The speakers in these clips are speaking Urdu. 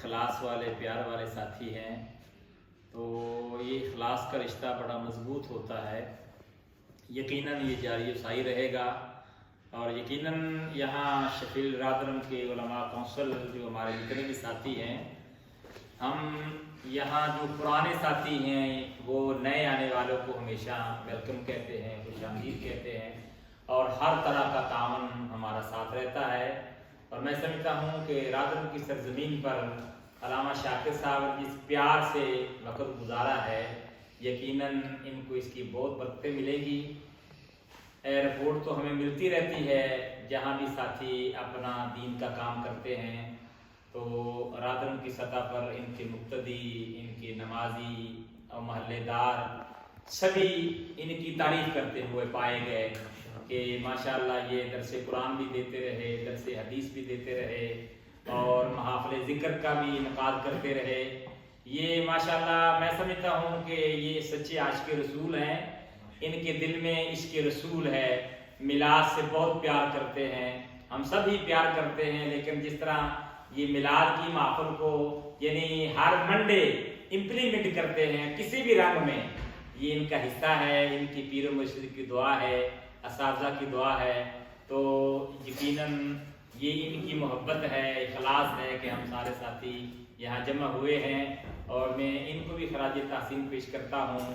اخلاص والے پیار والے ساتھی ہیں، تو یہ اخلاص کا رشتہ بڑا مضبوط ہوتا ہے۔ یقیناً یہ جاری و ساری رہے گا، اور یقیناً یہاں شفیل رادرم کے علماء کونسل جو ہمارے جتنے بھی ساتھی ہیں، ہم یہاں جو پرانے ساتھی ہیں وہ نئے آنے والوں کو ہمیشہ ویلکم کہتے ہیں، خوش آمدید کہتے ہیں، اور ہر طرح کا تعاون ہمارا ساتھ رہتا ہے۔ اور میں سمجھتا ہوں کہ رادرم کی سرزمین پر علامہ شاکر صاحب نے جس پیار سے وقت گزارا ہے، یقیناً ان کو اس کی بہت برکتیں ملے گی۔ رپورٹ تو ہمیں ملتی رہتی ہے جہاں بھی ساتھی اپنا دین کا کام کرتے ہیں، تو رادرم کی سطح پر ان کے مقتدی، ان کے نمازی اور محلے دار سبھی ان کی تعریف کرتے ہوئے پائے گئے کہ ماشاءاللہ یہ درس قرآن بھی دیتے رہے، درس حدیث بھی دیتے رہے، اور محافل ذکر کا بھی انعقاد کرتے رہے۔ یہ ماشاءاللہ میں سمجھتا ہوں کہ یہ سچے عاشق رسول ہیں، ان کے دل میں عشق رسول ہے، میلاد سے بہت پیار کرتے ہیں، ہم سب ہی پیار کرتے ہیں، لیکن جس طرح یہ میلاد کی محفل کو یعنی ہر منڈے امپلیمنٹ کرتے ہیں کسی بھی رنگ میں، یہ ان کا حصہ ہے، ان کی پیر و مرشد کی دعا ہے، اساتذہ کی دعا ہے، تو یقیناً یہ ان کی محبت ہے، اخلاص ہے کہ ہم سارے ساتھی یہاں جمع ہوئے ہیں، اور میں ان کو بھی خراج تحسین پیش کرتا ہوں،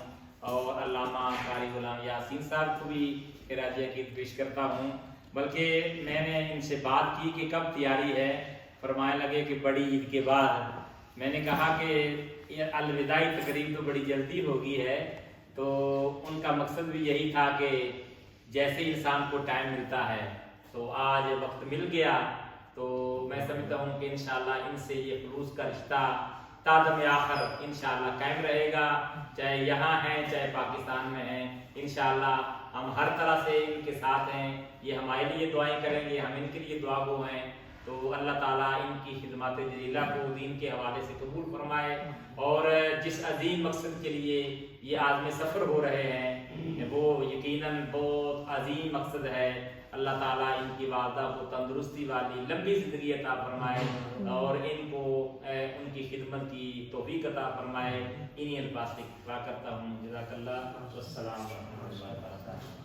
اور علامہ قاری غلام یاسین صاحب کو بھی خراج عقیدت پیش کرتا ہوں۔ بلکہ میں نے ان سے بات کی کہ کب تیاری ہے، فرمانے لگے کہ بڑی عید کے بعد۔ میں نے کہا کہ یہ الوداعی تقریب تو بڑی جلدی ہوگی ہے، تو ان کا مقصد بھی یہی تھا کہ جیسے انسان کو ٹائم ملتا ہے، تو آج وقت مل گیا، تو میں سمجھتا ہوں کہ انشاءاللہ ان سے یہ خلوص کا رشتہ تا دم آخر انشاءاللہ قائم رہے گا، چاہے یہاں ہیں چاہے پاکستان میں ہیں، انشاءاللہ ہم ہر طرح سے ان کے ساتھ ہیں، یہ ہمارے لیے دعائیں کریں گے، ہم ان کے لیے دعا گو ہیں، تو اللہ تعالیٰ ان کی خدمات جلیلہ کو دین کے حوالے سے قبول فرمائے، اور جس عظیم مقصد کے لیے یہ عازم سفر ہو رہے ہیں وہ یقیناً بہت عظیم مقصد ہے۔ اللہ تعالیٰ ان کی والدہ کو تندرستی والی لمبی زندگی عطا فرمائے، اور ان کو ان کی خدمت کی توفیق عطا فرمائے۔ انہی الفاظ سے اکتفا کرتا ہوں۔ جزاک اللہ، والسلام ورحمۃ اللہ وبرکاتہ۔